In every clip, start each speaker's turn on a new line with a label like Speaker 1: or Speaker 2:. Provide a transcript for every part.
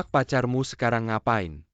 Speaker 1: Pacarmu sekarang ngapain?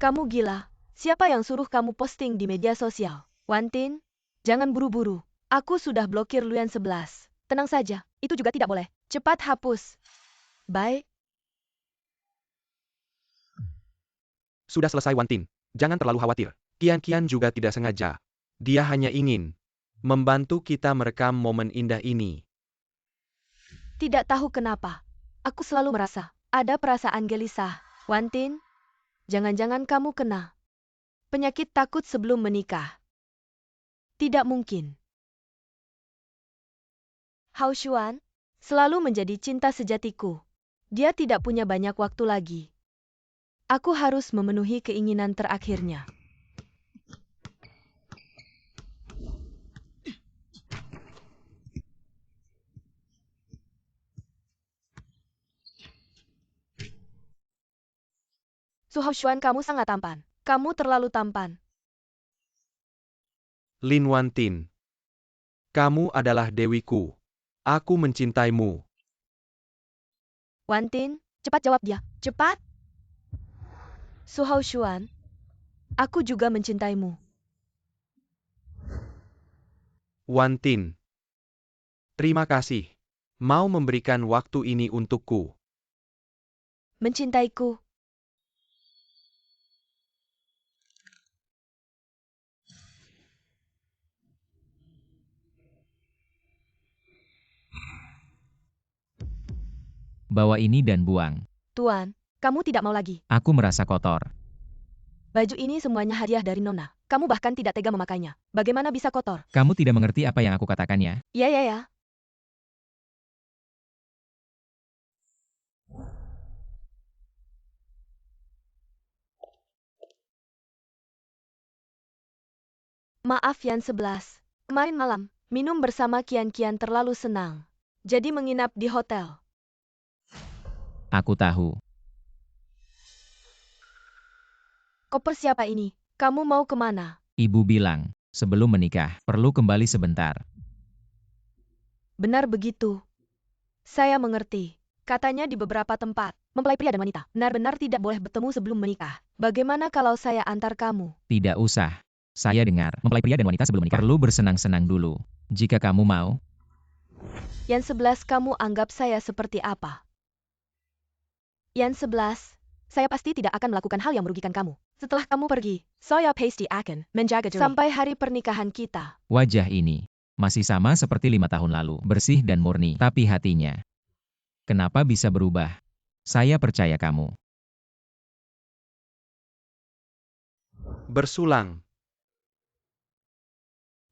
Speaker 2: Kamu gila. Siapa yang suruh kamu posting di media sosial? Wan Tin, jangan buru-buru. Aku sudah blokir Luan 11. Tenang saja, itu juga tidak boleh. Cepat hapus. Baik.
Speaker 1: Sudah selesai Wan Tin. Jangan terlalu khawatir. Kian juga tidak sengaja. Dia hanya ingin membantu kita merekam momen indah ini.
Speaker 2: Tidak tahu kenapa. Aku selalu merasa ada perasaan gelisah. Wan Tin, jangan-jangan kamu kena penyakit takut sebelum menikah. Tidak mungkin. Hao Xuan selalu menjadi cinta sejatiku. Dia tidak punya banyak waktu lagi. Aku harus memenuhi keinginan terakhirnya. Su Hao Xuan, kamu sangat tampan. Kamu terlalu tampan.
Speaker 1: Lin Wan Tin. Kamu adalah dewiku. Aku mencintaimu.
Speaker 2: Wan Tin, cepat jawab dia. Cepat. Su Hao Xuan, aku juga mencintaimu.
Speaker 1: Wan Tin. Terima kasih. Mau memberikan waktu ini untukku.
Speaker 2: Mencintaiku.
Speaker 3: Bawa ini dan buang.
Speaker 2: Tuan, kamu tidak mau lagi.
Speaker 3: Aku merasa kotor.
Speaker 2: Baju ini semuanya hadiah dari Nona. Kamu bahkan tidak tega memakainya. Bagaimana bisa kotor?
Speaker 3: Kamu tidak mengerti apa yang aku katakan ya?
Speaker 2: Ya. Maaf Yan 11. Kemarin malam, minum bersama Kian terlalu senang. Jadi menginap di hotel.
Speaker 3: Aku tahu.
Speaker 2: Koper siapa ini? Kamu mau kemana?
Speaker 3: Ibu bilang, sebelum menikah, perlu kembali sebentar.
Speaker 2: Benar begitu. Saya mengerti. Katanya di beberapa tempat, mempelai pria dan wanita benar-benar tidak boleh bertemu sebelum menikah. Bagaimana kalau saya antar kamu?
Speaker 3: Tidak usah. Saya dengar, mempelai pria dan wanita sebelum menikah perlu bersenang-senang dulu. Jika kamu mau,
Speaker 2: Yan 11, kamu anggap saya seperti apa? Yan 11, saya pasti tidak akan melakukan hal yang merugikan kamu. Setelah kamu pergi, saya pasti akan menjaga diri sampai hari pernikahan kita.
Speaker 3: wajah ini masih sama seperti 5 tahun lalu, bersih dan murni, tapi hatinya. Kenapa bisa berubah? Saya percaya kamu.
Speaker 1: Bersulang.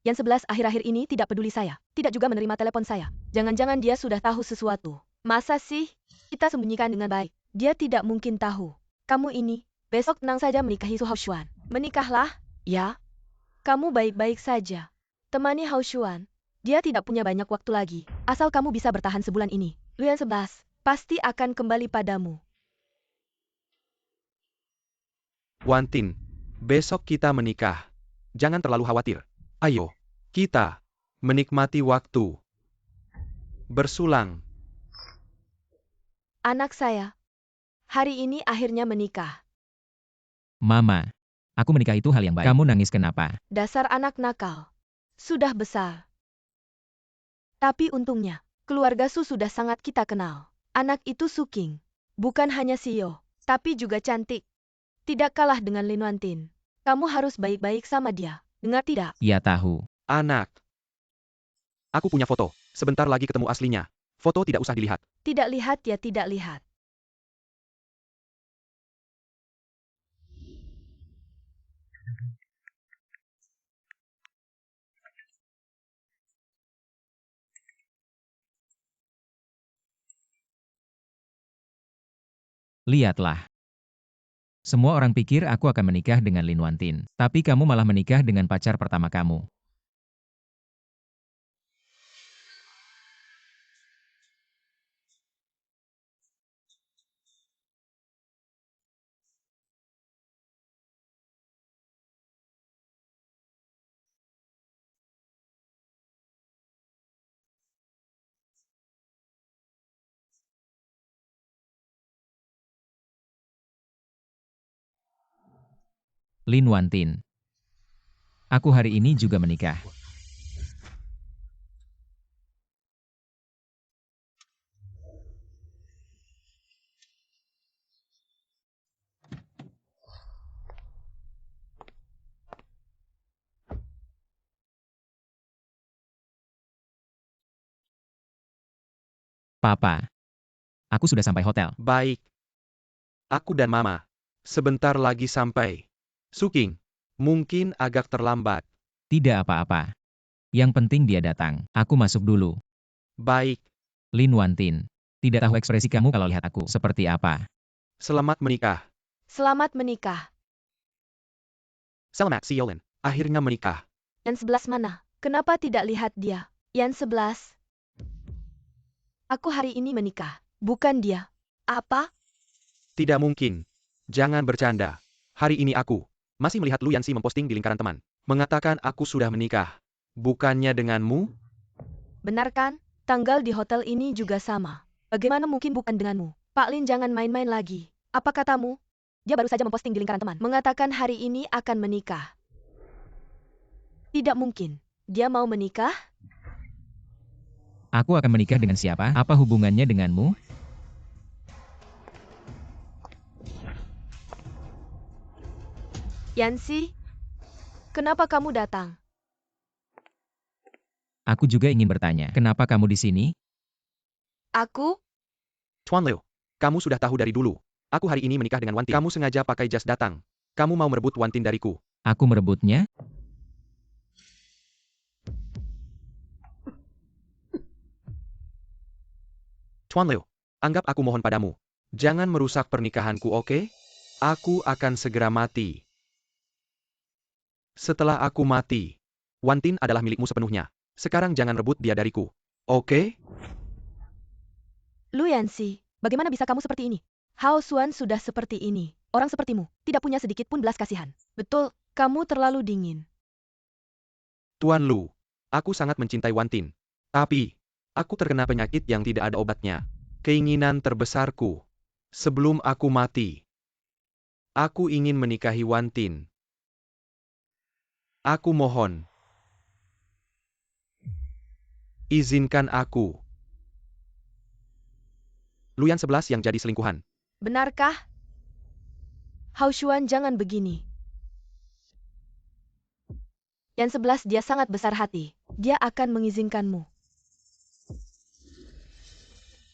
Speaker 2: Yan 11 akhir-akhir ini tidak peduli saya, tidak juga menerima telepon saya. Jangan-jangan dia sudah tahu sesuatu. Masa sih? Kita sembunyikan dengan baik. Dia tidak mungkin tahu. Kamu ini, besok tenang saja menikahi Su Hao Xuan. Menikahlah, ya. Kamu baik-baik saja. Temani Hao Xuan. Dia tidak punya banyak waktu lagi. Asal kamu bisa bertahan sebulan ini. Luan 11, pasti akan kembali padamu.
Speaker 1: Wan Tin. Besok kita menikah. Jangan terlalu khawatir. Ayo, kita menikmati waktu. Bersulang.
Speaker 2: Anak saya. Hari ini akhirnya menikah.
Speaker 3: Mama, aku menikah itu hal yang baik. Kamu nangis kenapa?
Speaker 2: Dasar anak nakal. Sudah besar. Tapi untungnya, keluarga Su sudah sangat kita kenal. Anak itu Suking. Bukan hanya Sio, tapi juga cantik. Tidak kalah dengan Lin Wan Tin. Kamu harus baik-baik sama dia. Dengar tidak?
Speaker 3: Ya tahu.
Speaker 1: Anak. Aku punya foto. Sebentar lagi ketemu aslinya. Foto tidak usah dilihat.
Speaker 2: Tidak lihat ya tidak lihat.
Speaker 3: Lihatlah. Semua orang pikir aku akan menikah dengan Lin Wantin. Tapi kamu malah menikah dengan pacar pertama kamu. Lin Wantin. Aku hari ini juga menikah. Papa, aku sudah sampai hotel.
Speaker 1: Baik. Aku dan Mama. Sebentar lagi sampai. Suking. Mungkin agak terlambat.
Speaker 3: Tidak apa-apa. Yang penting dia datang. Aku masuk dulu.
Speaker 1: Baik.
Speaker 3: Lin Wantin. Tidak tahu ekspresi kamu kalau lihat aku seperti apa.
Speaker 1: Selamat menikah.
Speaker 2: Selamat menikah.
Speaker 1: Selamat si Yolen. Akhirnya menikah.
Speaker 2: Yang 11 mana? Kenapa tidak lihat dia? Yang 11. Aku hari ini menikah. Bukan dia. Apa?
Speaker 1: Tidak mungkin. Jangan bercanda. Hari ini aku masih melihat Lu Yanxi memposting di lingkaran teman. Mengatakan aku sudah menikah. Bukannya denganmu?
Speaker 2: Benar kan? Tanggal di hotel ini juga sama. Bagaimana mungkin bukan denganmu? Pak Lin jangan main-main lagi. Apa katamu? Dia baru saja memposting di lingkaran teman. Mengatakan hari ini akan menikah. Tidak mungkin. Dia mau menikah?
Speaker 3: Aku akan menikah dengan siapa? Apa hubungannya denganmu?
Speaker 2: Yanxi, kenapa kamu datang?
Speaker 3: Aku juga ingin bertanya. Kenapa kamu di sini?
Speaker 2: Aku?
Speaker 1: Tuan Liu, kamu sudah tahu dari dulu. Aku hari ini menikah dengan Wantin. Kamu sengaja pakai jas datang. Kamu mau merebut Wantin dariku.
Speaker 3: Aku merebutnya?
Speaker 1: Tuan Liu, anggap aku mohon padamu. Jangan merusak pernikahanku, oke? Aku akan segera mati. Setelah aku mati, Wantin adalah milikmu sepenuhnya. Sekarang jangan rebut dia dariku. Oke?
Speaker 2: Lu Yanxi, bagaimana bisa kamu seperti ini? Hao Xuan sudah seperti ini. Orang sepertimu, tidak punya sedikit pun belas kasihan. Betul, kamu terlalu dingin.
Speaker 1: Tuan Lu, aku sangat mencintai Wantin. Tapi, aku terkena penyakit yang tidak ada obatnya. Keinginan terbesarku, sebelum aku mati, aku ingin menikahi Wantin. Aku mohon, izinkan aku. Luyan 11 yang jadi selingkuhan.
Speaker 2: Benarkah? Hao Xuan jangan begini. Yang 11 dia sangat besar hati. Dia akan mengizinkanmu.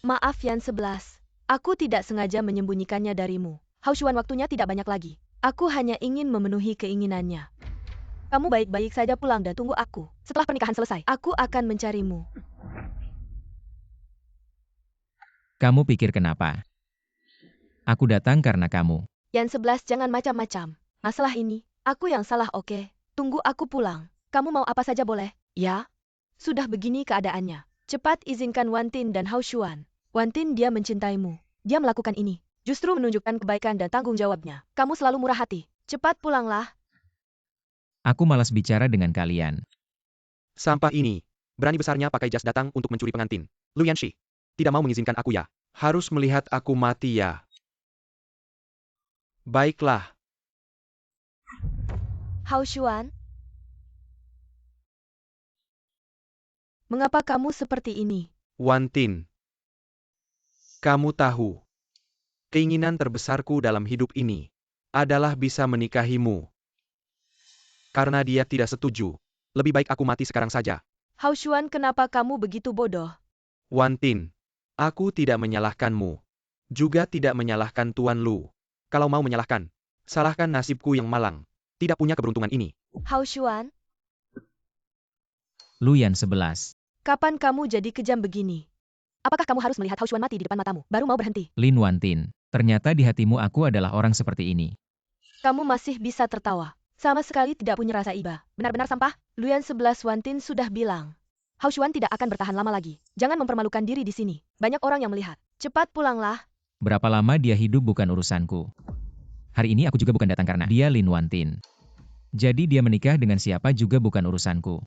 Speaker 2: Maaf Yang 11. Aku tidak sengaja menyembunyikannya darimu. Hao Xuan waktunya tidak banyak lagi. Aku hanya ingin memenuhi keinginannya. Kamu baik-baik saja pulang dan tunggu aku. Setelah pernikahan selesai, aku akan mencarimu.
Speaker 3: Kamu pikir kenapa? Aku datang karena kamu.
Speaker 2: Yang 11 jangan macam-macam. Masalah ini, aku yang salah oke. Tunggu aku pulang. Kamu mau apa saja boleh, ya? Sudah begini keadaannya. Cepat izinkan Wantin dan Hao Xuan. Wantin dia mencintaimu. Dia melakukan ini. Justru menunjukkan kebaikan dan tanggung jawabnya. Kamu selalu murah hati. Cepat pulanglah.
Speaker 3: Aku malas bicara dengan kalian.
Speaker 1: Sampah ini, berani besarnya pakai jas datang untuk mencuri pengantin. Lu Yanxi, tidak mau mengizinkan aku ya? Harus melihat aku mati ya? Baiklah.
Speaker 2: Hao Xuan? Mengapa kamu seperti ini?
Speaker 1: Wantin, kamu tahu, keinginan terbesarku dalam hidup ini adalah bisa menikahimu. Karena dia tidak setuju, lebih baik aku mati sekarang saja.
Speaker 2: Hao Xuan kenapa kamu begitu bodoh?
Speaker 1: Wantin, aku tidak menyalahkanmu. Juga tidak menyalahkan Tuan Lu. Kalau mau menyalahkan, salahkan nasibku yang malang. Tidak punya keberuntungan ini.
Speaker 2: Hao Xuan,
Speaker 3: Luyan 11.
Speaker 2: kapan kamu jadi kejam begini? Apakah kamu harus melihat Hao Xuan mati di depan matamu, baru mau berhenti?
Speaker 3: Lin Wantin. Ternyata di hatimu aku adalah orang seperti ini.
Speaker 2: Kamu masih bisa tertawa. Sama sekali tidak punya rasa iba. Benar-benar sampah. Luyan 11 Wantin sudah bilang. Hao Xuan tidak akan bertahan lama lagi. Jangan mempermalukan diri di sini. Banyak orang yang melihat. Cepat pulanglah.
Speaker 3: Berapa lama dia hidup bukan urusanku. Hari ini aku juga bukan datang karena dia Lin Wantin. Jadi dia menikah dengan siapa juga bukan urusanku.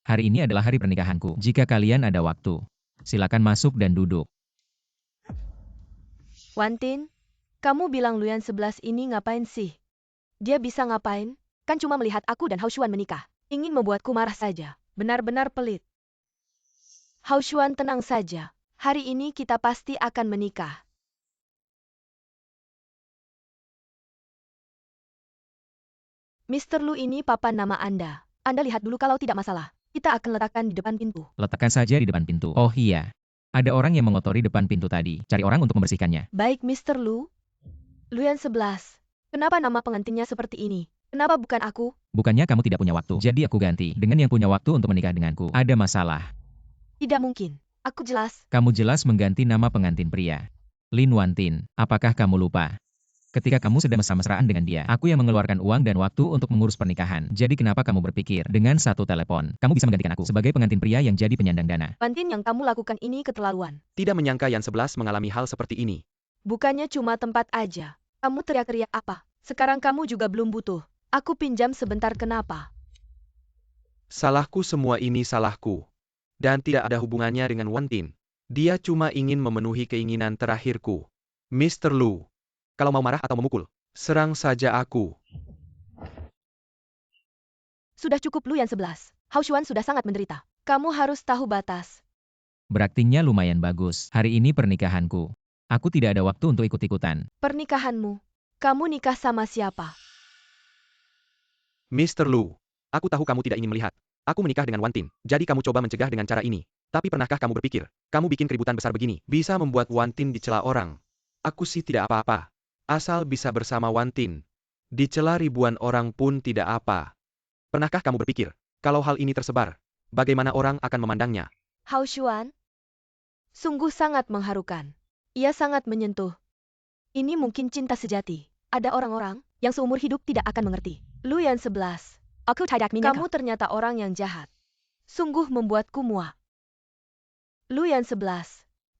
Speaker 3: Hari ini adalah hari pernikahanku. Jika kalian ada waktu, silakan masuk dan duduk.
Speaker 2: Wantin, kamu bilang Luyan 11 ini ngapain sih? Dia bisa ngapain? Kan cuma melihat aku dan Hao Xuan menikah. Ingin membuatku marah saja. Benar-benar pelit. Hao Xuan, tenang saja. Hari ini kita pasti akan menikah. Mr. Lu, ini papan nama Anda. Anda lihat dulu, kalau tidak masalah. Kita akan letakkan di depan pintu.
Speaker 3: Letakkan saja di depan pintu. Oh iya. Ada orang yang mengotori depan pintu tadi. Cari orang untuk membersihkannya.
Speaker 2: Baik, Mr. Lu. Luyan 11. Kenapa nama pengantinnya seperti ini? Kenapa bukan aku?
Speaker 3: Bukannya kamu tidak punya waktu. Jadi aku ganti dengan yang punya waktu untuk menikah denganku. Ada masalah.
Speaker 2: Tidak mungkin. Aku jelas.
Speaker 3: Kamu jelas mengganti nama pengantin pria. Lin Wantin, apakah kamu lupa? Ketika kamu sedang mesra-mesraan dengan dia, aku yang mengeluarkan uang dan waktu untuk mengurus pernikahan. Jadi kenapa kamu berpikir, dengan satu telepon, kamu bisa menggantikan aku sebagai pengantin pria yang jadi penyandang dana?
Speaker 2: Wantin, yang kamu lakukan ini keterlaluan.
Speaker 1: Tidak menyangka Yan 11 mengalami hal seperti ini.
Speaker 2: Bukannya cuma tempat aja. Kamu teriak-teriak apa? Sekarang kamu juga belum butuh. Aku pinjam sebentar, kenapa?
Speaker 1: Salahku, semua ini salahku. Dan tidak ada hubungannya dengan Wantin. Dia cuma ingin memenuhi keinginan terakhirku. Mr. Lu, kalau mau marah atau memukul, serang saja aku.
Speaker 2: Sudah cukup, Luyan 11. Hao Xuan sudah sangat menderita. Kamu harus tahu batas.
Speaker 3: Beraktingnya lumayan bagus. Hari ini pernikahanku. Aku tidak ada waktu untuk ikut-ikutan.
Speaker 2: Pernikahanmu. Kamu nikah sama siapa?
Speaker 1: Mr. Lu, aku tahu kamu tidak ingin melihat. Aku menikah dengan Wantin, jadi kamu coba mencegah dengan cara ini. Tapi pernahkah kamu berpikir, kamu bikin keributan besar begini, bisa membuat Wantin dicela orang? Aku sih tidak apa-apa. Asal bisa bersama Wantin. Dicela ribuan orang pun tidak apa. Pernahkah kamu berpikir, kalau hal ini tersebar, bagaimana orang akan memandangnya?
Speaker 2: Hao Xuan? Sungguh sangat mengharukan. Ia sangat menyentuh. Ini mungkin cinta sejati. Ada orang-orang yang seumur hidup tidak akan mengerti. Luyan 11. Kamu ternyata orang yang jahat. Sungguh membuatku muak. Luyan 11.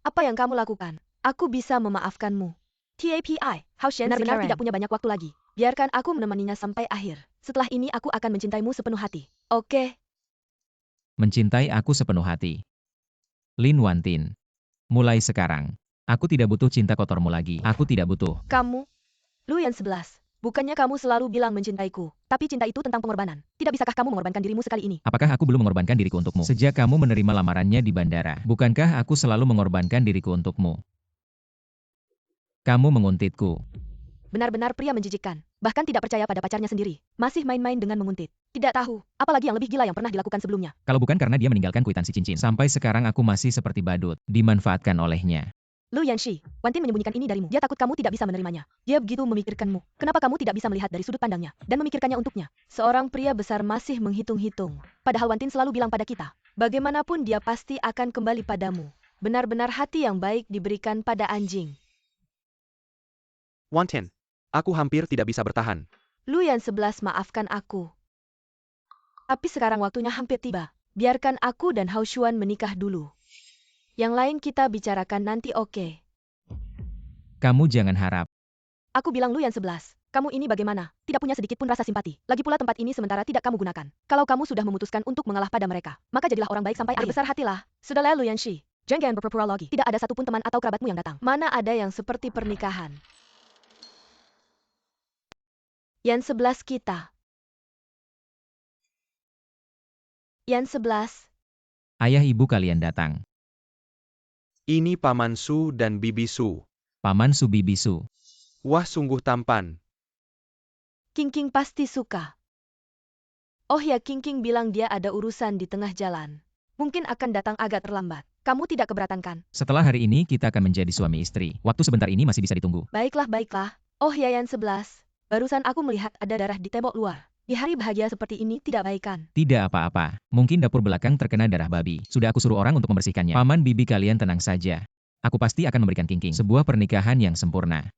Speaker 2: Apa yang kamu lakukan? Aku bisa memaafkanmu. TAPI, Hao Xuan benar-benar tidak punya banyak waktu lagi. Biarkan aku menemaninya sampai akhir. Setelah ini aku akan mencintaimu sepenuh hati. Oke?
Speaker 3: Mencintai aku sepenuh hati. Lin Wantin. Mulai sekarang, aku tidak butuh cinta kotormu lagi. Aku tidak butuh.
Speaker 2: Kamu? Luyan 11. Bukannya kamu selalu bilang mencintaiku, tapi cinta itu tentang pengorbanan. Tidak bisakah kamu mengorbankan dirimu sekali ini?
Speaker 3: Apakah aku belum mengorbankan diriku untukmu? Sejak kamu menerima lamarannya di bandara, bukankah aku selalu mengorbankan diriku untukmu? Kamu menguntitku.
Speaker 2: Benar-benar pria menjijikkan. Bahkan tidak percaya pada pacarnya sendiri. Masih main-main dengan menguntit. Tidak tahu, apalagi yang lebih gila yang pernah dilakukan sebelumnya.
Speaker 3: Kalau bukan karena dia meninggalkan kwitansi cincin, sampai sekarang aku masih seperti badut, dimanfaatkan olehnya.
Speaker 2: Lu Yanxi, Wantin menyembunyikan ini darimu. Dia takut kamu tidak bisa menerimanya. Dia begitu memikirkanmu. Kenapa kamu tidak bisa melihat dari sudut pandangnya dan memikirkannya untuknya? Seorang pria besar masih menghitung-hitung. Padahal Wantin selalu bilang pada kita, bagaimanapun dia pasti akan kembali padamu. Benar-benar hati yang baik diberikan pada anjing.
Speaker 1: Wantin, aku hampir tidak bisa bertahan.
Speaker 2: Luyan 11, maafkan aku. Tapi sekarang waktunya hampir tiba. Biarkan aku dan Hao Xuan menikah dulu. Yang lain kita bicarakan nanti, oke?
Speaker 3: Kamu jangan harap.
Speaker 2: Aku bilang Luyan 11. Kamu ini bagaimana? Tidak punya sedikit pun rasa simpati. Lagi pula tempat ini sementara tidak kamu gunakan. Kalau kamu sudah memutuskan untuk mengalah pada mereka, maka jadilah orang baik sampai akhir. Berbesar hatilah. Sudahlah Luyan Shi. Jangan berpura-pura lagi. Tidak ada satupun teman atau kerabatmu yang datang. Mana ada yang seperti pernikahan. Yang 11 kita. Yang 11.
Speaker 3: Ayah ibu kalian datang.
Speaker 1: Ini Paman Su dan Bibi Su.
Speaker 3: Paman Su Bibi Su.
Speaker 1: Wah, sungguh tampan.
Speaker 2: King pasti suka. Oh ya, King bilang dia ada urusan di tengah jalan. Mungkin akan datang agak terlambat. Kamu tidak keberatan kan?
Speaker 3: Setelah hari ini kita akan menjadi suami istri. Waktu sebentar ini masih bisa ditunggu.
Speaker 2: Baiklah. Oh ya, yang 11. Barusan aku melihat ada darah di tembok luar. Di hari bahagia seperti ini tidak baik kan?
Speaker 3: Tidak apa-apa. Mungkin dapur belakang terkena darah babi. Sudah aku suruh orang untuk membersihkannya. Paman bibi kalian tenang saja. Aku pasti akan memberikan King sebuah pernikahan yang sempurna.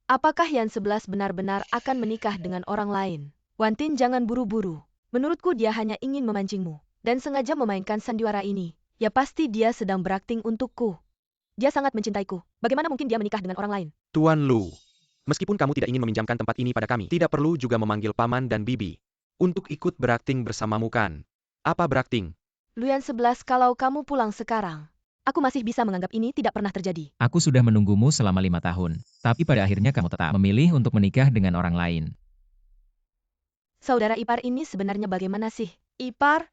Speaker 2: Apakah Yan 11 benar-benar akan menikah dengan orang lain? Wantin, jangan buru-buru. Menurutku dia hanya ingin memancingmu. Dan sengaja memainkan sandiwara ini. Ya pasti dia sedang berakting untukku. Dia sangat mencintaiku. Bagaimana mungkin dia menikah dengan orang lain?
Speaker 1: Tuan Lu, meskipun kamu tidak ingin meminjamkan tempat ini pada kami, tidak perlu juga memanggil paman dan bibi untuk ikut berakting bersamamu kan? Apa berakting?
Speaker 2: Luyan 11, kalau kamu pulang sekarang, aku masih bisa menganggap ini tidak pernah terjadi.
Speaker 3: Aku sudah menunggumu selama 5 tahun. Tapi pada akhirnya kamu tetap memilih untuk menikah dengan orang lain.
Speaker 2: Saudara ipar ini sebenarnya bagaimana sih? Ipar?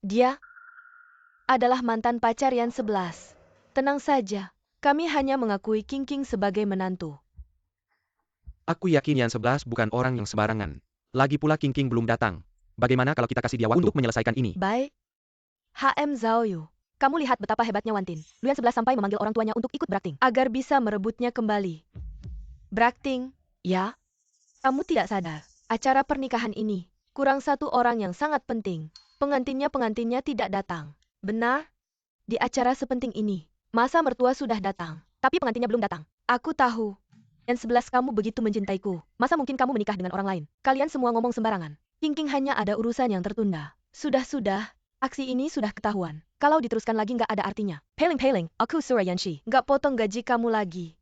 Speaker 2: Dia adalah mantan pacar Yan 11. Tenang saja, kami hanya mengakui King sebagai menantu.
Speaker 1: Aku yakin Yan 11 bukan orang yang sembarangan. Lagi pula King belum datang. Bagaimana kalau kita kasih dia waktu untuk menyelesaikan ini?
Speaker 2: Baik. HM Zhaoyu, kamu lihat betapa hebatnya Wantin. Luyan 11 sampai memanggil orang tuanya untuk ikut berakting, agar bisa merebutnya kembali. Berakting? Ya? Kamu tidak sadar, acara pernikahan ini kurang satu orang yang sangat penting. Pengantinnya tidak datang. Benar? Di acara sepenting ini, masa mertua sudah datang, tapi pengantinnya belum datang. Aku tahu. Yan 11 kamu begitu mencintaiku. Masa mungkin kamu menikah dengan orang lain? Kalian semua ngomong sembarangan. King hanya ada urusan yang tertunda. Sudah. Aksi ini sudah ketahuan. Kalau diteruskan lagi nggak ada artinya. Peling, aku Surya Yanshi. Nggak potong gaji kamu lagi.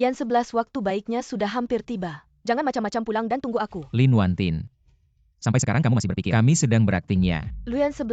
Speaker 2: Yan 11 waktu baiknya sudah hampir tiba. Jangan macam-macam pulang dan tunggu aku.
Speaker 3: Lin Wantin. Sampai sekarang kamu masih berpikir kami sedang berakting ya?
Speaker 2: Luyan 11.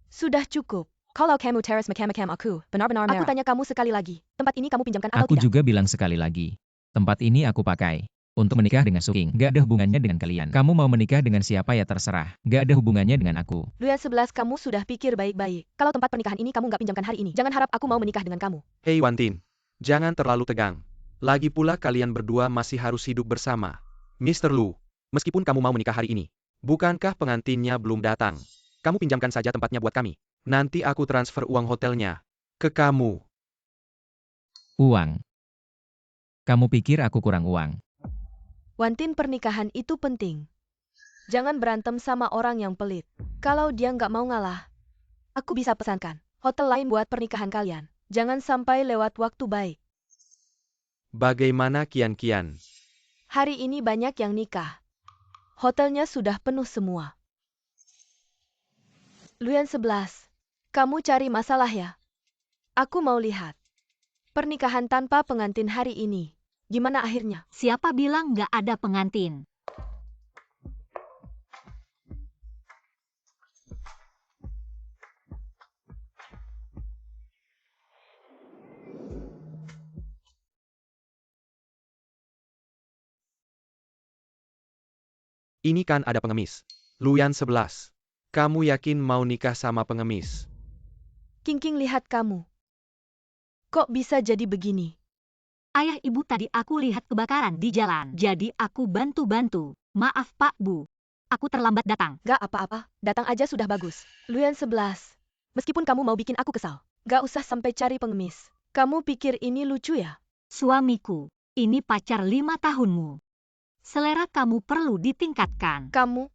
Speaker 2: Sudah cukup. Kalau kamu teras macam-macam aku, benar-benar merah. Aku tanya kamu sekali lagi. Tempat ini kamu pinjamkan atau
Speaker 3: Aku
Speaker 2: tidak?
Speaker 3: juga bilang sekali lagi. Tempat ini aku pakai untuk menikah dengan Suking. Gak ada hubungannya dengan kalian. Kamu mau menikah dengan siapa ya terserah. Gak ada hubungannya dengan aku.
Speaker 2: Luyan 11 kamu sudah pikir baik-baik. Kalau tempat pernikahan ini kamu nggak pinjamkan hari ini, jangan harap aku mau menikah dengan kamu.
Speaker 1: Hei Wantin, jangan terlalu tegang. Lagi pula kalian berdua masih harus hidup bersama. Mr. Lu, meskipun kamu mau menikah hari ini, bukankah pengantinnya belum datang? Kamu pinjamkan saja tempatnya buat kami. Nanti aku transfer uang hotelnya ke kamu.
Speaker 3: Uang. Kamu pikir aku kurang uang?
Speaker 2: Wantin, pernikahan itu penting. Jangan berantem sama orang yang pelit. Kalau dia nggak mau ngalah, aku bisa pesankan hotel lain buat pernikahan kalian. Jangan sampai lewat waktu baik.
Speaker 1: Bagaimana Kian?
Speaker 2: Hari ini banyak yang nikah. Hotelnya sudah penuh semua. Luyan 11. Kamu cari masalah ya? Aku mau lihat. Pernikahan tanpa pengantin hari ini. Gimana akhirnya?
Speaker 4: Siapa bilang nggak ada pengantin?
Speaker 1: Ini kan ada pengemis. Luyan 11. Kamu yakin mau nikah sama pengemis?
Speaker 2: King lihat kamu. Kok bisa jadi begini?
Speaker 4: Ayah ibu tadi aku lihat kebakaran di jalan, jadi aku bantu-bantu. Maaf Pak Bu, aku terlambat datang.
Speaker 2: Gak apa-apa, datang aja sudah bagus. Luyan 11. Meskipun kamu mau bikin aku kesal, gak usah sampai cari pengemis. Kamu pikir ini lucu ya?
Speaker 4: Suamiku, ini pacar 5 tahunmu. Selera kamu perlu ditingkatkan.
Speaker 2: Kamu?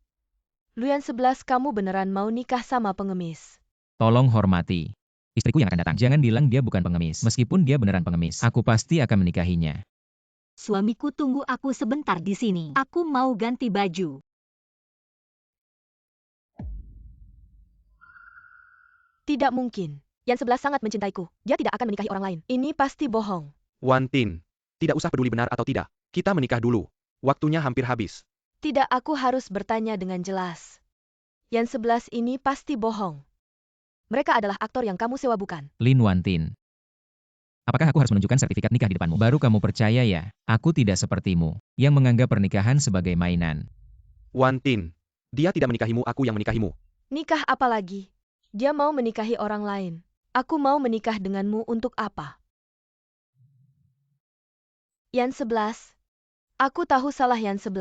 Speaker 2: Luyan 11 kamu beneran mau nikah sama pengemis?
Speaker 3: Tolong hormati istriku yang akan datang. Jangan bilang dia bukan pengemis. Meskipun dia beneran pengemis, aku pasti akan menikahinya.
Speaker 4: Suamiku tunggu aku sebentar di sini. Aku mau ganti baju.
Speaker 2: Tidak mungkin. Yan 11 sangat mencintaiku. Dia tidak akan menikahi orang lain. Ini pasti bohong.
Speaker 1: Wantin, tidak usah peduli benar atau tidak. Kita menikah dulu. Waktunya hampir habis.
Speaker 2: Tidak, aku harus bertanya dengan jelas. Yan 11 ini pasti bohong. Mereka adalah aktor yang kamu sewa bukan?
Speaker 3: Lin Wantin. Apakah aku harus menunjukkan sertifikat nikah di depanmu? Baru kamu percaya ya? Aku tidak sepertimu, yang menganggap pernikahan sebagai mainan.
Speaker 1: Wantin, dia tidak menikahimu, aku yang menikahimu.
Speaker 2: Nikah apa lagi? Dia mau menikahi orang lain. Aku mau menikah denganmu untuk apa? Yan 11. Aku tahu salah Yan 11.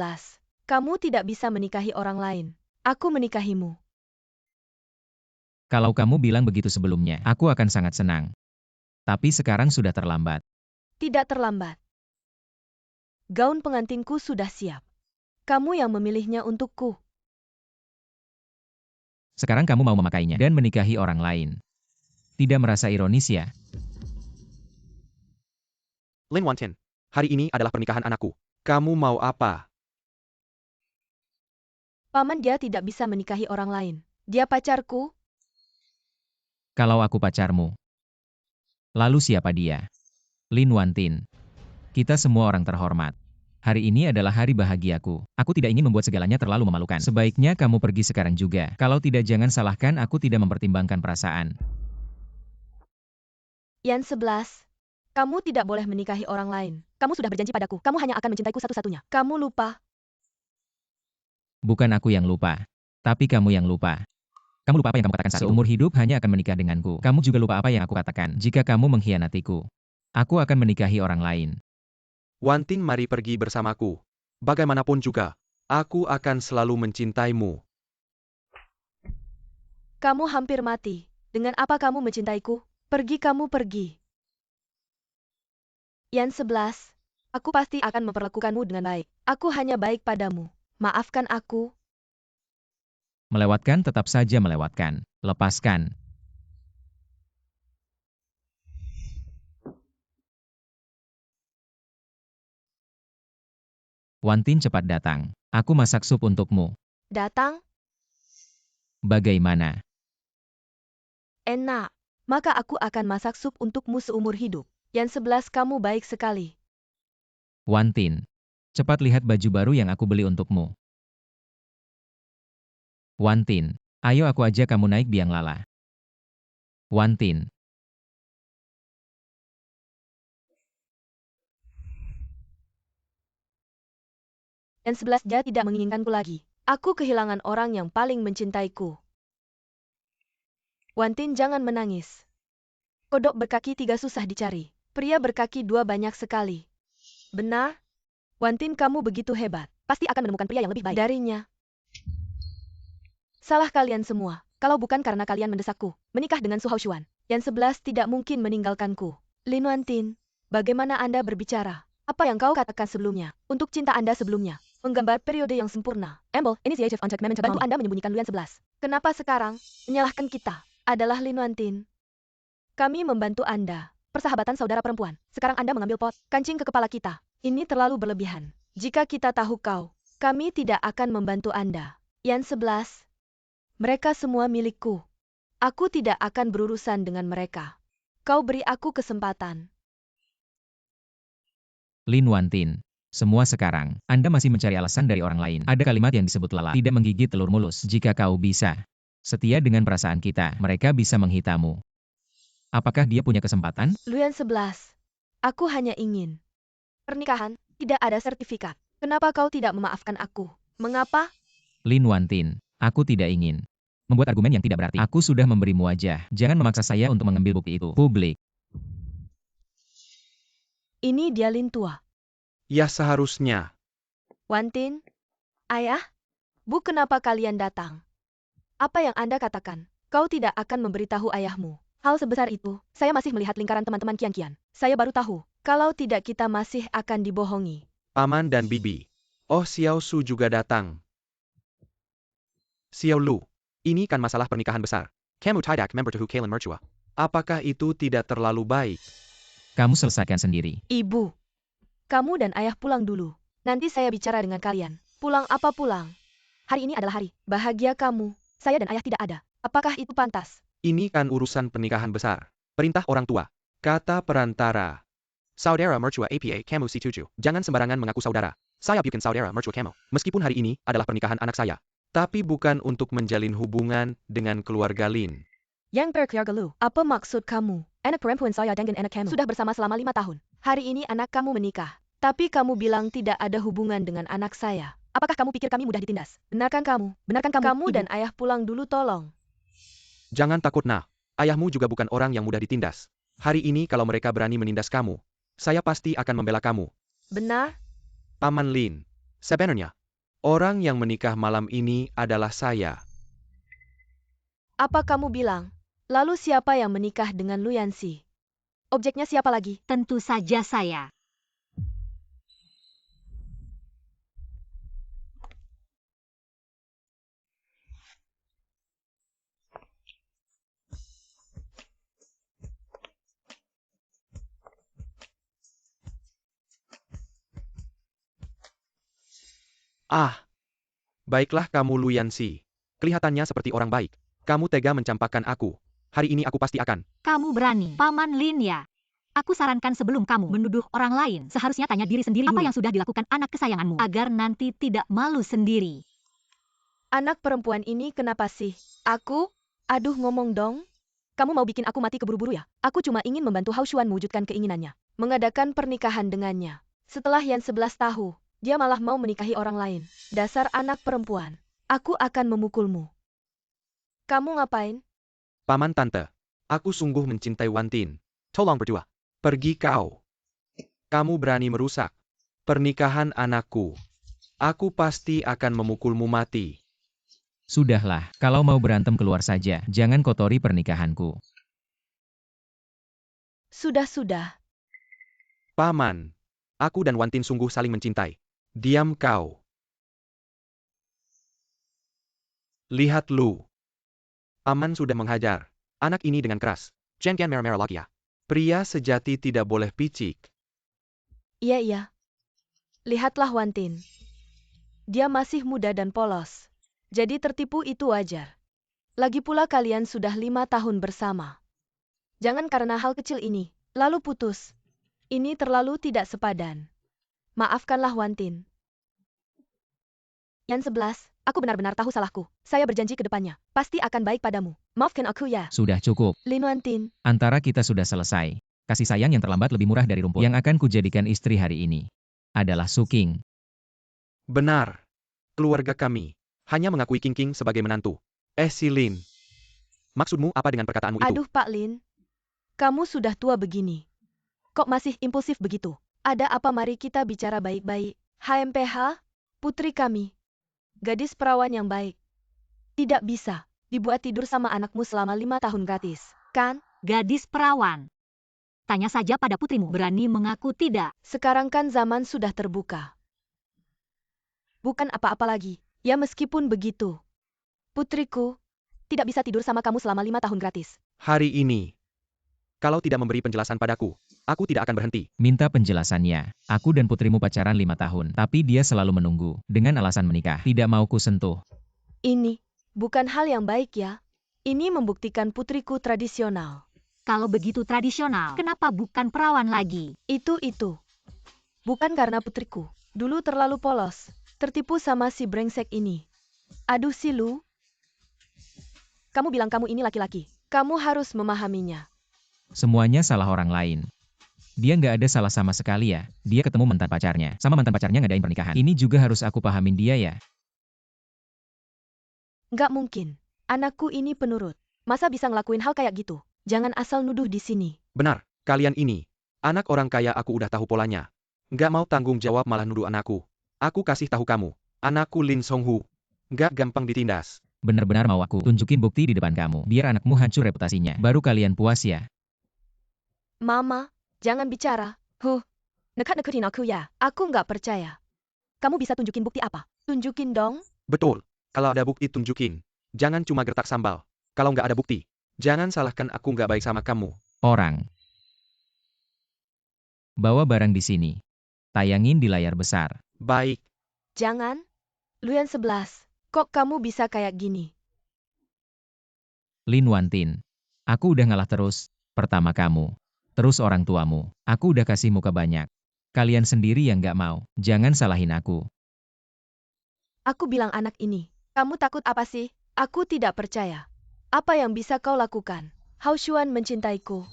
Speaker 2: Kamu tidak bisa menikahi orang lain. Aku menikahimu.
Speaker 3: Kalau kamu bilang begitu sebelumnya, aku akan sangat senang. Tapi sekarang sudah terlambat.
Speaker 2: Tidak terlambat. Gaun pengantinku sudah siap. Kamu yang memilihnya untukku.
Speaker 3: Sekarang kamu mau memakainya dan menikahi orang lain. Tidak merasa ironis ya?
Speaker 1: Lin Wantin, hari ini adalah pernikahan anakku. Kamu mau apa?
Speaker 2: Paman, dia tidak bisa menikahi orang lain. Dia pacarku.
Speaker 3: Kalau aku pacarmu. Lalu siapa dia? Lin Wantin. Kita semua orang terhormat. Hari ini adalah hari bahagiaku. Aku tidak ingin membuat segalanya terlalu memalukan. Sebaiknya kamu pergi sekarang juga. Kalau tidak, jangan salahkan aku tidak mempertimbangkan perasaan.
Speaker 2: Yan 11. Kamu tidak boleh menikahi orang lain. Kamu sudah berjanji padaku. Kamu hanya akan mencintaiku satu-satunya. Kamu lupa.
Speaker 3: Bukan aku yang lupa. Tapi kamu yang lupa. Kamu lupa apa yang kamu katakan saat itu? Seumur hidup hanya akan menikah denganku. Kamu juga lupa apa yang aku katakan. Jika kamu mengkhianatiku, aku akan menikahi orang lain.
Speaker 1: Wantin, mari pergi bersamaku. Bagaimanapun juga, aku akan selalu mencintaimu.
Speaker 2: Kamu hampir mati. Dengan apa kamu mencintaiku? Pergi, kamu pergi. Yan 11. Aku pasti akan memperlakukanmu dengan baik. Aku hanya baik padamu. Maafkan aku.
Speaker 3: Melewatkan, tetap saja melewatkan. Lepaskan. Wantin, cepat datang. Aku masak sup untukmu.
Speaker 2: Datang?
Speaker 3: Bagaimana?
Speaker 2: Enak. Maka aku akan masak sup untukmu seumur hidup. Yan 11, kamu baik sekali.
Speaker 3: Wantin. Cepat lihat baju baru yang aku beli untukmu. Wantin. Ayo aku ajak kamu naik biang lala. Wantin.
Speaker 2: Yan 11, dia tidak menginginkanku lagi. Aku kehilangan orang yang paling mencintaiku. Wantin, jangan menangis. Kodok berkaki 3 susah dicari. Pria berkaki 2 banyak sekali. Benar? Wantin, kamu begitu hebat. Pasti akan menemukan pria yang lebih baik darinya. Salah kalian semua. Kalau bukan karena kalian mendesakku menikah dengan Su Haoshuan, Yan 11 tidak mungkin meninggalkanku. Lin Wantin, bagaimana Anda berbicara? Apa yang kau katakan sebelumnya? Untuk cinta Anda sebelumnya, menggambar periode yang sempurna. Amble, initiative on checkmate mencoba bantu Anda menyembunyikan Luan 11. Kenapa sekarang menyalahkan kita? Adalah Lin Wantin. Kami membantu Anda. Persahabatan saudara perempuan. Sekarang Anda mengambil pot, kancing ke kepala kita. Ini terlalu berlebihan. Jika kita tahu kami tidak akan membantu Anda. Yan 11. Mereka semua milikku. Aku tidak akan berurusan dengan mereka. Kau beri aku kesempatan.
Speaker 3: Lin Wantin. Semua sekarang, Anda masih mencari alasan dari orang lain. Ada kalimat yang disebut lala, tidak menggigit telur mulus. Jika kau bisa setia dengan perasaan kita, mereka bisa menghitamu. Apakah dia punya kesempatan?
Speaker 2: Luan 11. Aku hanya ingin. Pernikahan, tidak ada sertifikat. Kenapa kau tidak memaafkan aku? Mengapa?
Speaker 3: Lin Wantin. Aku tidak ingin membuat argumen yang tidak berarti. Aku sudah memberimu wajah. Jangan memaksa saya untuk mengambil bukti itu. Publik.
Speaker 2: Ini dia Lin tua.
Speaker 1: Ya seharusnya.
Speaker 2: Wantin, ayah, Bu, kenapa kalian datang? Apa yang Anda katakan? Kau tidak akan memberitahu ayahmu. Hal sebesar itu, saya masih melihat lingkaran teman-teman Kian-Kian. Saya baru tahu, kalau tidak kita masih akan dibohongi.
Speaker 1: Paman dan Bibi. Oh, Xiao Su juga datang. Xiao Lu. Ini kan masalah pernikahan besar. Kamu tidak memberitahu Kalen mertua. Apakah itu tidak terlalu baik?
Speaker 3: Kamu selesaikan sendiri.
Speaker 2: Ibu, kamu dan ayah pulang dulu. Nanti saya bicara dengan kalian. Pulang apa pulang? Hari ini adalah hari bahagia kamu. Saya dan ayah tidak ada. Apakah itu pantas?
Speaker 1: Ini kan urusan pernikahan besar. Perintah orang tua. Kata perantara. Saudara mertua APA kamu si tujuh. Jangan sembarangan mengaku saudara. Saya bukan saudara mertua kamu. Meskipun hari ini adalah pernikahan anak saya. Tapi bukan untuk menjalin hubungan dengan keluarga Lin.
Speaker 2: Yang berkeluarga lu, apa maksud kamu? Anak perempuan saya dengan anak kamu sudah bersama selama 5 tahun. Hari ini anak kamu menikah. Tapi kamu bilang tidak ada hubungan dengan anak saya. Apakah kamu pikir kami mudah ditindas? Benarkan kamu? Benarkan kamu? Kamu
Speaker 3: Ibu.
Speaker 2: dan ayah pulang dulu tolong.
Speaker 1: Jangan takut nah. Ayahmu juga bukan orang yang mudah ditindas. Hari ini kalau mereka berani menindas kamu, saya pasti akan membela kamu.
Speaker 2: Benar?
Speaker 1: Paman Lin. Sebenarnya, orang yang menikah malam ini adalah saya.
Speaker 2: Apa kamu bilang? Lalu siapa yang menikah dengan Lu Yanxi? Objeknya siapa lagi?
Speaker 4: Tentu saja saya.
Speaker 1: Ah, baiklah kamu Lu Yanxi. Kelihatannya seperti orang baik. Kamu tega mencampakkan aku. Hari ini aku pasti akan.
Speaker 4: Kamu berani, Paman Lin ya. Aku sarankan sebelum kamu menuduh orang lain, seharusnya tanya diri sendiri apa yang sudah dilakukan anak kesayanganmu, agar nanti tidak malu sendiri.
Speaker 2: Anak perempuan ini kenapa sih? Aku? Aduh ngomong dong. Kamu mau bikin aku mati keburu-buru ya? Aku cuma ingin membantu Hao Xuan mewujudkan keinginannya. Mengadakan pernikahan dengannya. Setelah Yan 11 tahu, dia malah mau menikahi orang lain. Dasar anak perempuan. Aku akan memukulmu. Kamu ngapain?
Speaker 1: Paman Tante, aku sungguh mencintai Wantin. Tolong berdua. Pergi kau. Kamu berani merusak pernikahan anakku. Aku pasti akan memukulmu mati.
Speaker 3: Sudahlah, kalau mau berantem keluar saja, jangan kotori pernikahanku.
Speaker 2: Sudah.
Speaker 1: Paman, aku dan Wantin sungguh saling mencintai. Diam kau. Lihat Lu. Paman sudah menghajar anak ini dengan keras. Jangan merah-merah lagi ya. Pria sejati tidak boleh picik.
Speaker 2: Iya. Lihatlah Wantin. Dia masih muda dan polos. Jadi tertipu itu wajar. Lagi pula kalian sudah 5 tahun bersama. Jangan karena hal kecil ini, lalu putus. Ini terlalu tidak sepadan. Maafkanlah Wantin. Yan 11, aku benar-benar tahu salahku. Saya berjanji ke depannya, pasti akan baik padamu. Maafkan aku ya.
Speaker 3: Sudah cukup.
Speaker 2: Lin Wantin.
Speaker 3: Antara kita sudah selesai. Kasih sayang yang terlambat lebih murah dari rumput. Yang akan kujadikan istri hari ini adalah Su King.
Speaker 1: Benar. Keluarga kami hanya mengakui King King sebagai menantu. Si Lin. Maksudmu apa dengan perkataanmu itu?
Speaker 2: Aduh Pak Lin. Kamu sudah tua begini. Kok masih impulsif begitu? Ada apa, mari kita bicara baik-baik. HMPH, putri kami. Gadis perawan yang baik. Tidak bisa dibuat tidur sama anakmu selama 5 tahun gratis, kan?
Speaker 4: Gadis perawan. Tanya saja pada putrimu, berani mengaku tidak.
Speaker 2: Sekarang kan zaman sudah terbuka. Bukan apa-apa lagi. Ya meskipun begitu. Putriku, tidak bisa tidur sama kamu selama 5 tahun gratis.
Speaker 1: Hari ini, kalau tidak memberi penjelasan padaku, aku tidak akan berhenti.
Speaker 3: Minta penjelasannya. Aku dan putrimu pacaran 5 tahun, tapi dia selalu menunggu, dengan alasan menikah. Tidak mau ku sentuh.
Speaker 2: Ini bukan hal yang baik ya. Ini membuktikan putriku tradisional.
Speaker 4: Kalau begitu tradisional, kenapa bukan perawan lagi?
Speaker 2: Itu. Bukan karena putriku. Dulu terlalu polos. Tertipu sama si brengsek ini. Aduh si Lu. Kamu bilang kamu ini laki-laki. Kamu harus memahaminya.
Speaker 3: Semuanya salah orang lain. Dia nggak ada salah sama sekali ya. Dia ketemu mantan pacarnya. Sama mantan pacarnya ngadain pernikahan. Ini juga harus aku pahamin dia ya.
Speaker 2: Nggak mungkin. Anakku ini penurut. Masa bisa ngelakuin hal kayak gitu? Jangan asal nuduh di sini.
Speaker 1: Benar, kalian ini. Anak orang kaya aku udah tahu polanya. Nggak mau tanggung jawab malah nuduh anakku. Aku kasih tahu kamu. Anakku Lin Songhu. Nggak gampang ditindas.
Speaker 3: Benar-benar mau aku tunjukin bukti di depan kamu. Biar anakmu hancur reputasinya. Baru kalian puas ya.
Speaker 2: Mama, jangan bicara. Nekat-nekatin aku ya. Aku nggak percaya. Kamu bisa tunjukin bukti apa? Tunjukin dong.
Speaker 1: Betul. Kalau ada bukti tunjukin. Jangan cuma gertak sambal. Kalau nggak ada bukti, jangan salahkan aku nggak baik sama kamu.
Speaker 3: Orang. Bawa barang di sini. Tayangin di layar besar.
Speaker 1: Baik.
Speaker 2: Jangan. Luyan 11. Kok kamu bisa kayak gini?
Speaker 3: Lin Wantin. Aku udah ngalah terus. Pertama kamu. Terus orang tuamu. Aku udah kasih muka banyak. Kalian sendiri yang nggak mau. Jangan salahin aku.
Speaker 2: Aku bilang anak ini. Kamu takut apa sih? Aku tidak percaya. Apa yang bisa kau lakukan? Hao Xuan mencintaiku.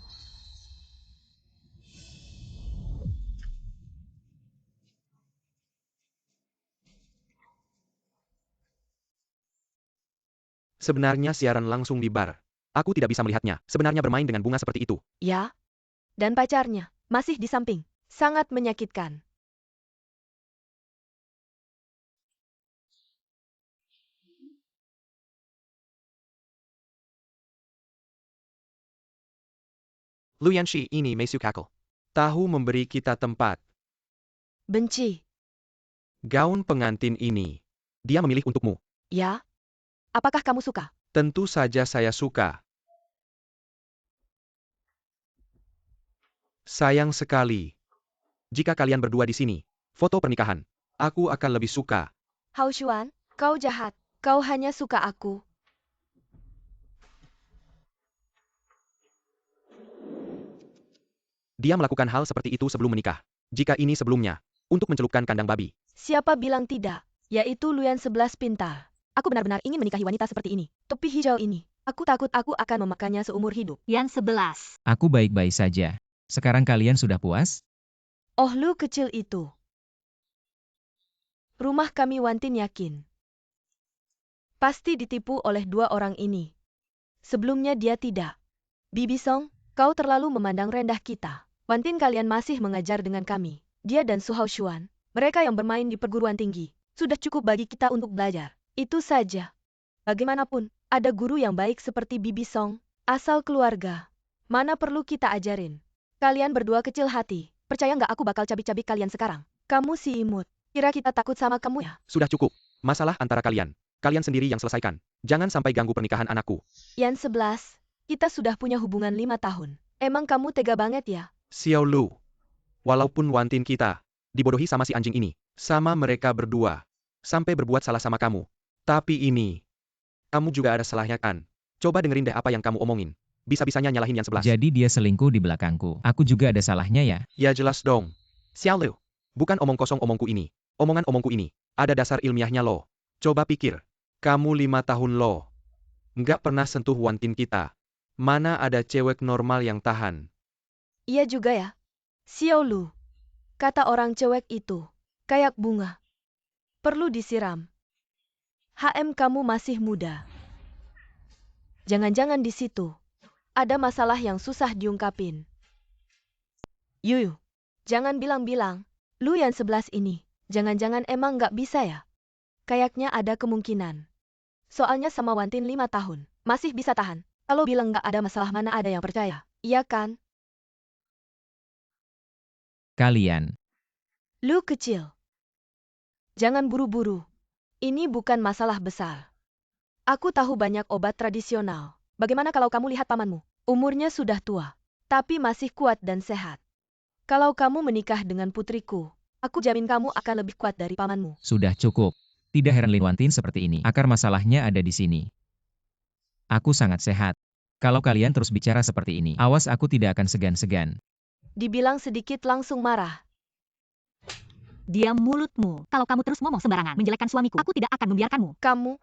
Speaker 1: Sebenarnya siaran langsung di bar. Aku tidak bisa melihatnya. Sebenarnya bermain dengan bunga seperti itu.
Speaker 2: Ya. Dan pacarnya. Masih di samping. Sangat menyakitkan.
Speaker 1: Lu Yanxi ini Meisu Kakel. Tahu memberi kita tempat.
Speaker 2: Benci.
Speaker 1: Gaun pengantin ini. Dia memilih untukmu.
Speaker 2: Ya. Apakah kamu suka?
Speaker 1: Tentu saja saya suka. Sayang sekali. Jika kalian berdua di sini, foto pernikahan, aku akan lebih suka.
Speaker 2: Hao Xuan, kau jahat. Kau hanya suka aku.
Speaker 1: Dia melakukan hal seperti itu sebelum menikah. Jika ini sebelumnya, untuk mencelupkan kandang babi.
Speaker 2: Siapa bilang tidak? Yaitu Luyan 11 pintar. Aku benar-benar ingin menikahi wanita seperti ini. Topi hijau ini. Aku takut aku akan memakannya seumur hidup.
Speaker 4: Yan 11.
Speaker 3: Aku baik-baik saja. Sekarang kalian sudah puas?
Speaker 2: Oh, Lu kecil itu. Rumah kami Wantin yakin. Pasti ditipu oleh dua orang ini. Sebelumnya dia tidak. Bibi Song, kau terlalu memandang rendah kita. Wantin kalian masih mengajar dengan kami. Dia dan Su Hao Xuan, mereka yang bermain di perguruan tinggi. Sudah cukup bagi kita untuk belajar. Itu saja. Bagaimanapun, ada guru yang baik seperti Bibi Song, asal keluarga. Mana perlu kita ajarin. Kalian berdua kecil hati. Percaya nggak aku bakal cabik-cabik kalian sekarang? Kamu si imut. Kira kita takut sama kamu ya?
Speaker 1: Sudah cukup. Masalah antara kalian. Kalian sendiri yang selesaikan. Jangan sampai ganggu pernikahan anakku.
Speaker 2: Yan 11, kita sudah punya hubungan 5 tahun. Emang kamu tega banget ya?
Speaker 1: Xiao Lu. Walaupun Wantin kita dibodohi sama si anjing ini. Sama mereka berdua. Sampai berbuat salah sama kamu. Tapi ini. Kamu juga ada salahnya kan? Coba dengerin deh apa yang kamu omongin. Bisa-bisanya nyalahin Yan 11.
Speaker 3: Jadi dia selingkuh di belakangku. Aku juga ada salahnya ya?
Speaker 1: Ya jelas dong. Xiao Lu. Bukan omong kosong omongku ini. Omongan-omongku ini. Ada dasar ilmiahnya loh. Coba pikir. Kamu 5 tahun loh. Nggak pernah sentuh Wantin kita. Mana ada cewek normal yang tahan.
Speaker 2: Iya juga ya. Xiao Lu. Kata orang cewek itu. Kayak bunga. Perlu disiram. kamu masih muda. Jangan-jangan di situ. Ada masalah yang susah diungkapin. Yuyu. Jangan bilang-bilang. Lu yang 11 ini. Jangan-jangan emang nggak bisa ya? Kayaknya ada kemungkinan. Soalnya sama Wantin 5 tahun. Masih bisa tahan. Kalau bilang nggak ada masalah mana ada yang percaya. Iya kan?
Speaker 3: Kalian.
Speaker 2: Lu kecil. Jangan buru-buru. Ini bukan masalah besar. Aku tahu banyak obat tradisional. Bagaimana kalau kamu lihat pamanmu? Umurnya sudah tua. Tapi masih kuat dan sehat. Kalau kamu menikah dengan putriku, aku jamin kamu akan lebih kuat dari pamanmu.
Speaker 3: Sudah cukup. Tidak heran Lin Wantin seperti ini. Akar masalahnya ada di sini. Aku sangat sehat. Kalau kalian terus bicara seperti ini, awas aku tidak akan segan-segan.
Speaker 2: Dibilang sedikit langsung marah.
Speaker 4: Diam mulutmu. Kalau kamu terus ngomong sembarangan menjelekkan suamiku, aku tidak akan membiarkanmu.
Speaker 2: Kamu,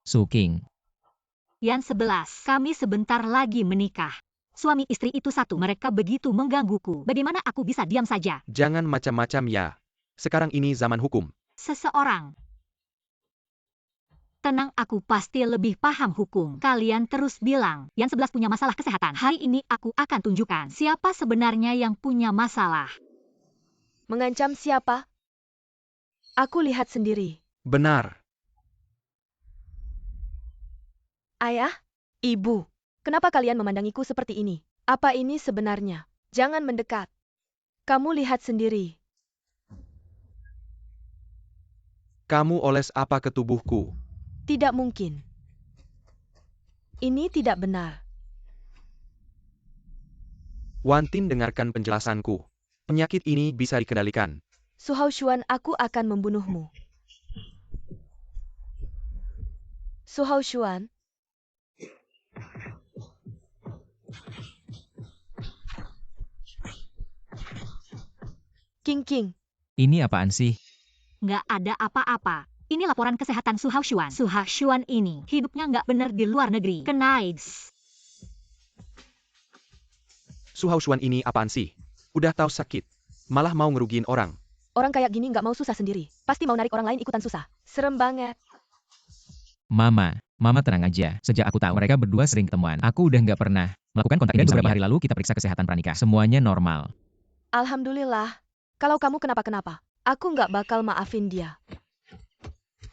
Speaker 3: Su King.
Speaker 4: Yan 11. Kami sebentar lagi menikah. Suami istri itu satu. Mereka begitu menggangguku. Bagaimana aku bisa diam saja?
Speaker 1: Jangan macam-macam ya. Sekarang ini zaman hukum.
Speaker 4: Seseorang. Tenang, aku pasti lebih paham hukum. Kalian terus bilang, Yan 11 punya masalah kesehatan. Hari ini aku akan tunjukkan siapa sebenarnya yang punya masalah.
Speaker 2: mengancam siapa? Aku lihat sendiri.
Speaker 1: Benar.
Speaker 2: Ayah? Ibu? Kenapa kalian memandangiku seperti ini? Apa ini sebenarnya? Jangan mendekat. Kamu lihat sendiri.
Speaker 1: Kamu oles apa ke tubuhku?
Speaker 2: Tidak mungkin. Ini tidak benar.
Speaker 1: Wantin, dengarkan penjelasanku. Penyakit ini bisa dikendalikan.
Speaker 2: Su Hao Xuan, aku akan membunuhmu. Su Hao Xuan. King.
Speaker 3: Ini apaan sih?
Speaker 4: Nggak ada apa-apa. Ini laporan kesehatan Su Hao Xuan. Su Hao Xuan ini hidupnya nggak benar di luar negeri. Kena AIDS.
Speaker 1: Su Hao Xuan ini apaan sih? Udah tahu sakit. Malah mau ngerugiin orang.
Speaker 2: Orang kayak gini nggak mau susah sendiri. Pasti mau narik orang lain ikutan susah. Serem banget.
Speaker 3: Mama tenang aja. Sejak aku tahu mereka berdua sering ketemuan, aku udah nggak pernah melakukan kontak ini. Beberapa hari lalu kita periksa kesehatan pranikah. Semuanya normal.
Speaker 2: Alhamdulillah. Kalau kamu kenapa-kenapa, aku nggak bakal maafin dia.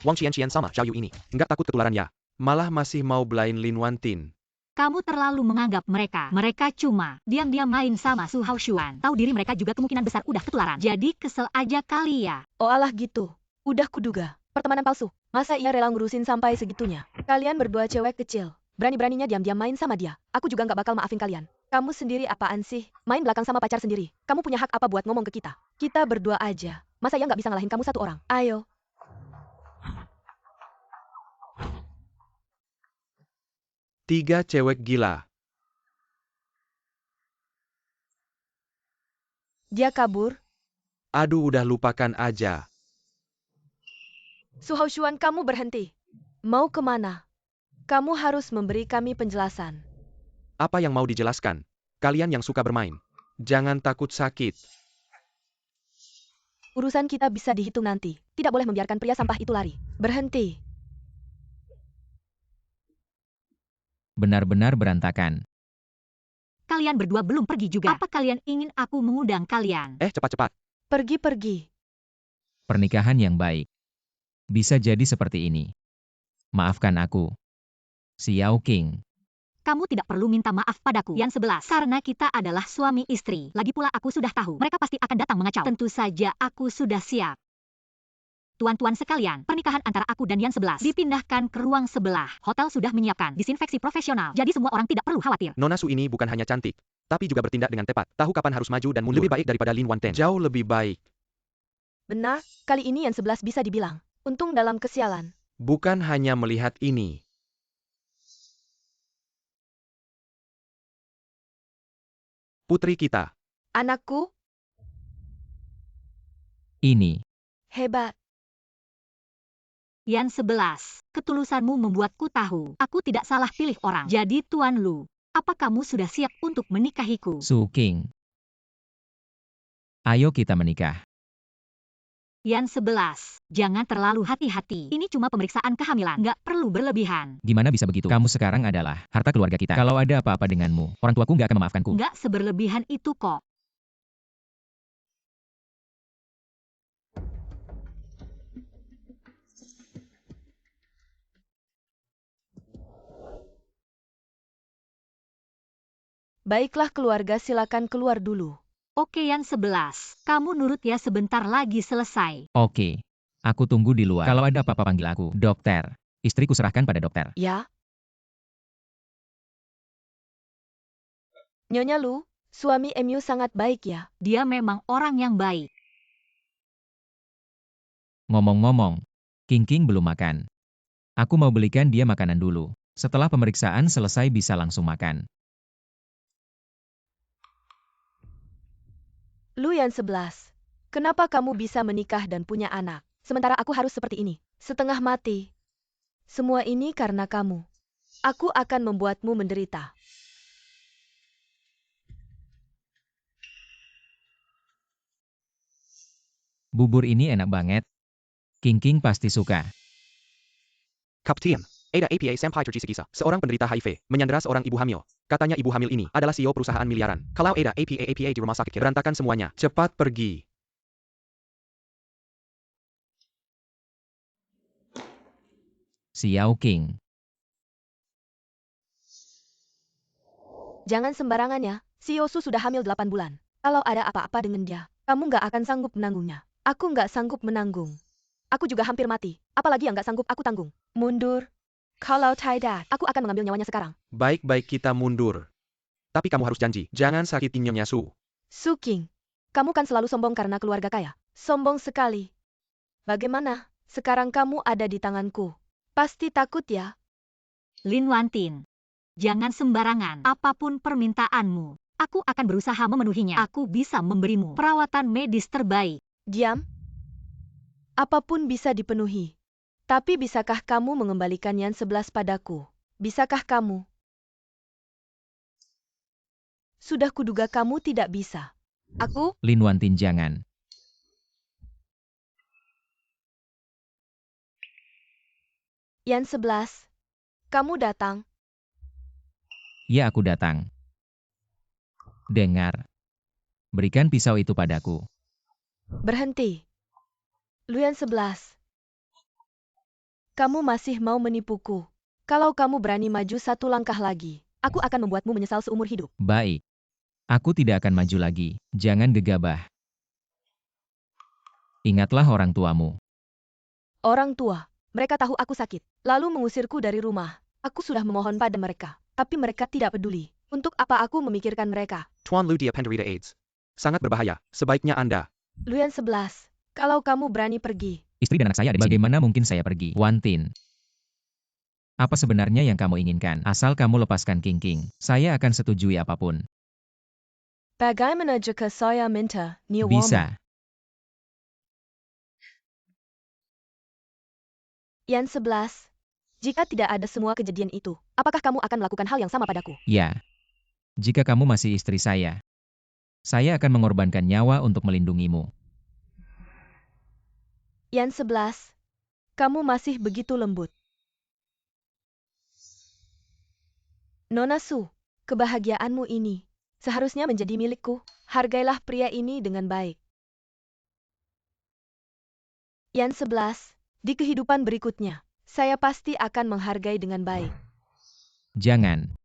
Speaker 1: Wang Xian sama Xiao Yu ini. Nggak takut ketularan ya? Malah masih mau belain Lin Wantin.
Speaker 4: Kamu terlalu menganggap mereka. Mereka cuma diam-diam main sama Su Hao Xuan. Tahu diri mereka juga kemungkinan besar udah ketularan. Jadi kesel aja kali ya.
Speaker 2: Oh alah gitu. Udah kuduga. Pertemanan palsu. Masa ia rela ngurusin sampai segitunya? Kalian berdua cewek kecil. Berani-beraninya diam-diam main sama dia. Aku juga nggak bakal maafin kalian. Kamu sendiri apaan sih? Main belakang sama pacar sendiri. Kamu punya hak apa buat ngomong ke kita? Kita berdua aja. Masa ia nggak bisa ngalahin kamu satu orang? Ayo.
Speaker 1: Tiga cewek gila.
Speaker 2: Dia kabur.
Speaker 1: Aduh, udah lupakan aja.
Speaker 2: Su Haoshuan, kamu berhenti. Mau kemana? Kamu harus memberi kami penjelasan.
Speaker 1: Apa yang mau dijelaskan? Kalian yang suka bermain. Jangan takut sakit.
Speaker 2: Urusan kita bisa dihitung nanti. Tidak boleh membiarkan pria sampah itu lari. Berhenti.
Speaker 3: Benar-benar berantakan.
Speaker 4: Kalian berdua belum pergi juga. Apa kalian ingin aku mengundang kalian?
Speaker 1: Cepat-cepat.
Speaker 2: Pergi-pergi.
Speaker 3: Pernikahan yang baik. Bisa jadi seperti ini. Maafkan aku. Xiao Qing.
Speaker 4: Kamu tidak perlu minta maaf padaku, Yan 11. Karena kita adalah suami istri. Lagi pula aku sudah tahu, mereka pasti akan datang mengacau. Tentu saja aku sudah siap. Tuan-tuan sekalian, pernikahan antara aku dan Yan 11 dipindahkan ke ruang sebelah. Hotel sudah menyiapkan disinfeksi profesional, jadi semua orang tidak perlu khawatir.
Speaker 1: Nona Su ini bukan hanya cantik, tapi juga bertindak dengan tepat. Tahu kapan harus maju dan mundur. Lebih baik daripada Lin Wanten. Jauh lebih baik.
Speaker 2: Benar, kali ini Yan 11 bisa dibilang. Untung dalam kesialan.
Speaker 1: Bukan hanya melihat ini. Putri kita.
Speaker 2: Anakku,
Speaker 3: Ini.
Speaker 2: hebat.
Speaker 4: Yan 11, ketulusanmu membuatku tahu. Aku tidak salah pilih orang. Jadi Tuan Lu, apa kamu sudah siap untuk menikahiku?
Speaker 3: Su Qing. Ayo kita menikah.
Speaker 4: Yan 11, jangan terlalu hati-hati. Ini cuma pemeriksaan kehamilan, nggak perlu berlebihan.
Speaker 3: Gimana bisa begitu? Kamu sekarang adalah harta keluarga kita. Kalau ada apa-apa denganmu, orang tuaku nggak akan memaafkanku.
Speaker 4: Nggak seberlebihan itu kok.
Speaker 2: Baiklah keluarga, silakan keluar dulu.
Speaker 4: Oke Yan 11, kamu nurut ya, sebentar lagi selesai.
Speaker 3: Oke. Aku tunggu di luar. Kalau ada apa-apa panggil aku. Dokter. Istriku serahkan pada dokter.
Speaker 2: Ya? Nyonya Lu, suami Emu sangat baik ya.
Speaker 4: Dia memang orang yang baik.
Speaker 3: Ngomong-ngomong, King belum makan. Aku mau belikan dia makanan dulu. Setelah pemeriksaan selesai bisa langsung makan.
Speaker 2: Lu Yan 11, kenapa kamu bisa menikah dan punya anak, sementara aku harus seperti ini, setengah mati? Semua ini karena kamu. Aku akan membuatmu menderita.
Speaker 3: Bubur ini enak banget. King pasti suka.
Speaker 1: Kapten. Ada APA Sampai tergisa-gisa. Seorang penderita HIV menyandera seorang ibu hamil. Katanya ibu hamil ini adalah CEO perusahaan miliaran. Kalau ada APA di rumah sakit, berantakan semuanya. Cepat pergi.
Speaker 3: Xiao Qing.
Speaker 2: Jangan sembarangan ya, si Yosu sudah hamil 8 bulan. Kalau ada apa-apa dengan dia, kamu nggak akan sanggup menanggungnya. Aku nggak sanggup menanggung. Aku juga hampir mati, apalagi yang nggak sanggup aku tanggung. Mundur. Kalau tidak, aku akan mengambil nyawanya sekarang.
Speaker 1: Baik-baik kita mundur. Tapi kamu harus janji, jangan sakitin Nyonya Su.
Speaker 2: Su Qing, kamu kan selalu sombong karena keluarga kaya. Sombong sekali. Bagaimana? Sekarang kamu ada di tanganku. Pasti takut ya?
Speaker 4: Lin Wantin, jangan sembarangan. Apapun permintaanmu, aku akan berusaha memenuhinya. Aku bisa memberimu perawatan medis terbaik.
Speaker 2: Diam. Apapun bisa dipenuhi. Tapi bisakah kamu mengembalikan Yan 11 padaku? Bisakah kamu? Sudah kuduga kamu tidak bisa. Aku?
Speaker 3: Lin Wantin jangan.
Speaker 2: Yan 11. Kamu datang.
Speaker 3: Ya aku datang. Dengar. Berikan pisau itu padaku.
Speaker 2: Berhenti. Luyan 11. Kamu masih mau menipuku. Kalau kamu berani maju satu langkah lagi, aku akan membuatmu menyesal seumur hidup.
Speaker 3: Baik. Aku tidak akan maju lagi. Jangan gegabah. Ingatlah orang tuamu.
Speaker 2: Orang tua, mereka tahu aku sakit, lalu mengusirku dari rumah. Aku sudah memohon pada mereka, tapi mereka tidak peduli. Untuk apa aku memikirkan mereka?
Speaker 1: Tuan Lu dia penderita AIDS. Sangat berbahaya, sebaiknya Anda.
Speaker 2: Luyan 11. Kalau kamu berani pergi,
Speaker 3: Istri dan anak saya ada di sini. Bagaimana mungkin saya pergi? Wan Tin. Apa sebenarnya yang kamu inginkan? Asal kamu lepaskan King King, saya akan setujui apapun.
Speaker 2: bagaimana jika saya minta nyawamu?
Speaker 3: Bisa.
Speaker 2: Yang 11. Jika tidak ada semua kejadian itu, apakah kamu akan melakukan hal yang sama padaku?
Speaker 3: Ya. Jika kamu masih istri saya akan mengorbankan nyawa untuk melindungimu.
Speaker 2: Yang 11. Kamu masih begitu lembut. Nona Su, kebahagiaanmu ini seharusnya menjadi milikku. Hargailah pria ini dengan baik. Yang 11. Di kehidupan berikutnya, saya pasti akan menghargai dengan baik.
Speaker 3: Jangan.